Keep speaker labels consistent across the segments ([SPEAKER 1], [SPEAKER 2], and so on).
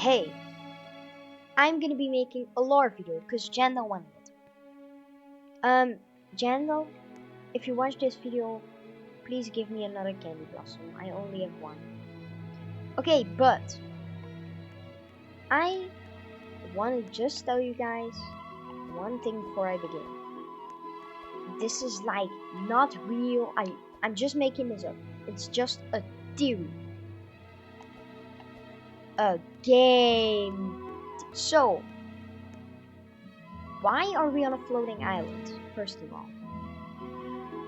[SPEAKER 1] Hey, I'm gonna be making a lore video because Jandel wanted it. Jandel, if you watch this video, please give me another candy blossom. I only have one. Okay, but I want to just tell you guys one thing before I begin. This is like not real. I'm just making this up. It's just a theory. A game. So, why are we on a floating island, first of all?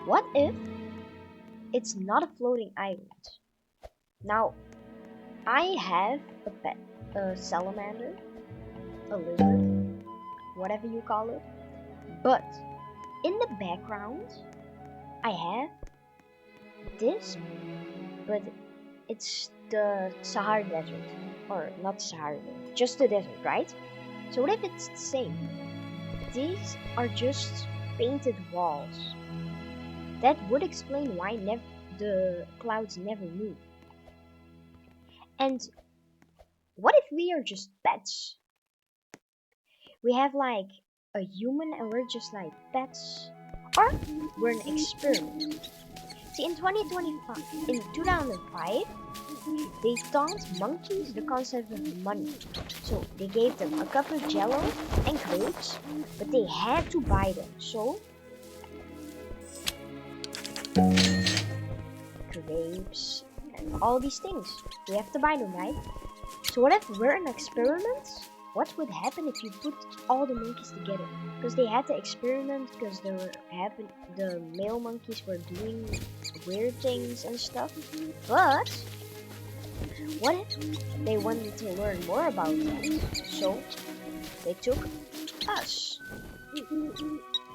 [SPEAKER 1] What if it's not a floating island? Now, I have a pet, a salamander, a lizard, whatever you call it, but in the background, I have this, but it's the Sahara Desert, or not Sahara Desert, just the desert, right? So what if it's the same? These are just painted walls. That would explain why the clouds never move. And what if we are just pets? We have like a human and we're just like pets? Or we're an experiment. See, in 2005, they taught monkeys the concept of money. So they gave them a cup of jello and grapes, but they had to buy them. So grapes and all these things, we have to buy them, right? So what if we're an experiment? What would happen if you put all the monkeys together? Because they had to experiment because the male monkeys were doing weird things and stuff. But what if they wanted to learn more about that? So they took us.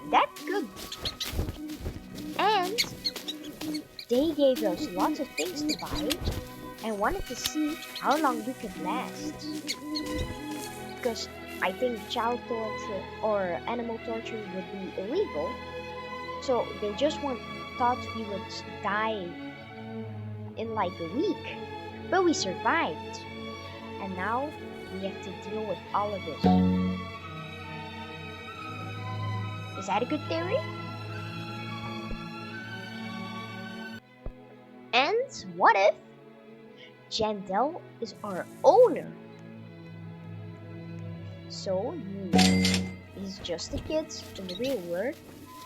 [SPEAKER 1] That's good. And they gave us lots of things to buy and wanted to see how long we could last. Because I think child torture or animal torture would be illegal. So they just thought we would die in like a week. But we survived. And now we have to deal with all of this. Is that a good theory? And what if Jandel is our owner? So he's just a kid in the real world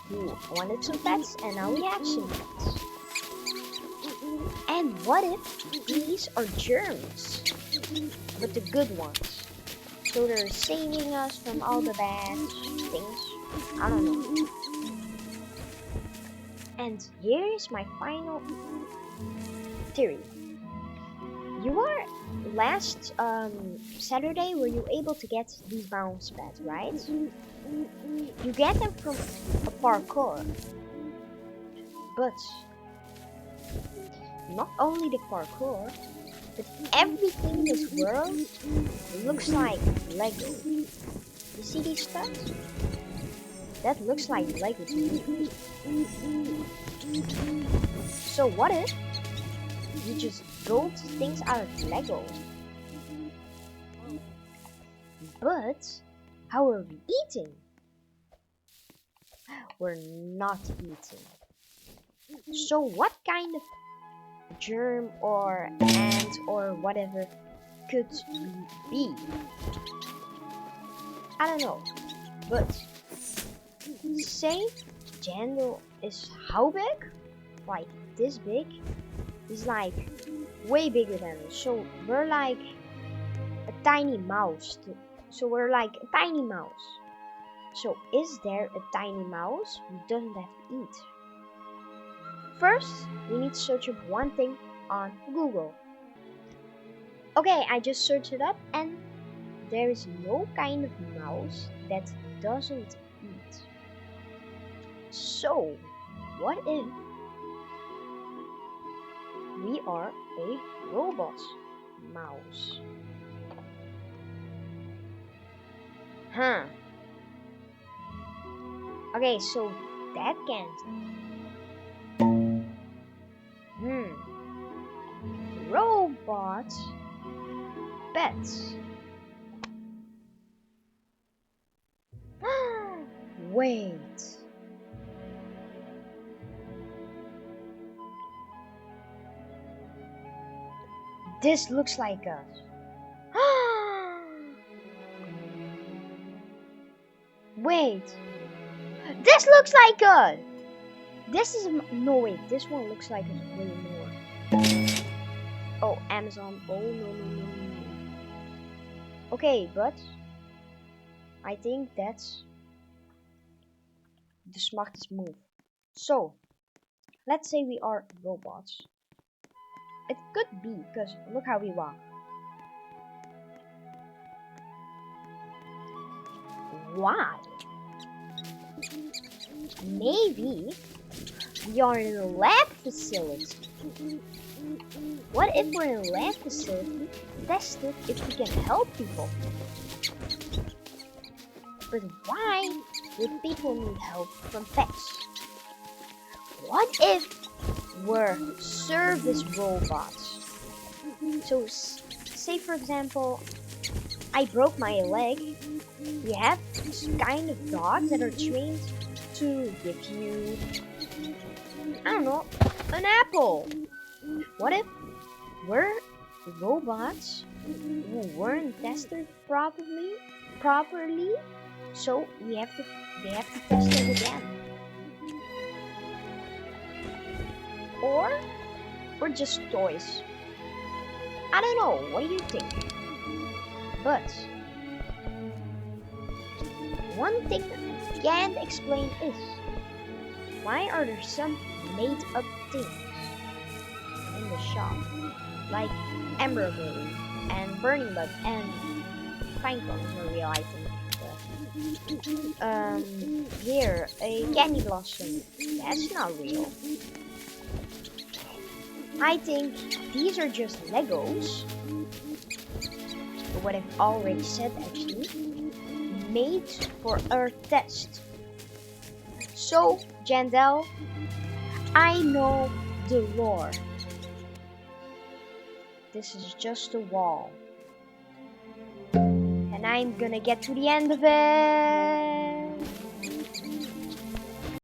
[SPEAKER 1] who wanted some pets and now we have some pets. And what if these are germs, but the good ones? So they're saving us from all the bad things. I don't know. And here's my final theory. You were last Saturday were you able to get these bounce pads, right? You get them from a parkour. But not only the parkour, but everything in this world looks like Lego. You see these stuff? That looks like Lego to me. So what if you just build things out of Lego? But how are we eating? We're not eating. So what kind of germ or ant or whatever could we be? I don't know. But say Jandel is how big? Like this big? He's like way bigger than us. So we're like a tiny mouse. So we're like a tiny mouse. So is there a tiny mouse who doesn't have to eat? First, we need to search up one thing on Google. Okay, I just searched it up and there is no kind of mouse that doesn't eat. So, what if we are a robot mouse? Huh. Okay, so that can't. Robot pets. Wait. This looks like us. Wait. This looks like us. This is no wait. This one looks like us way more. Oh, Amazon. Oh no. Okay, but I think that's the smartest move. So, let's say we are robots. It could be, because look how we walk. Why? Maybe we are in a lab facility. What if we're in a lab facility, test it if we can help people? But why would people need help from pets? What if we're service robots? So, say for example, I broke my leg. We have this kind of dogs that are trained to give you, I don't know, an apple. What if we're robots who weren't tested properly, so they have to test it again? Or we're just toys. I don't know, what do you think? But one thing I can't explain is, why are there some made up things in the shop? Like Ember Berry and Burning Bud and Pinecone is a real item. Here, a Candy Blossom. That's not real. I think these are just Legos. What I've already said actually. Made for Earth test. So, Jandel, I know the lore. This is just a wall. And I'm gonna get to the end of it.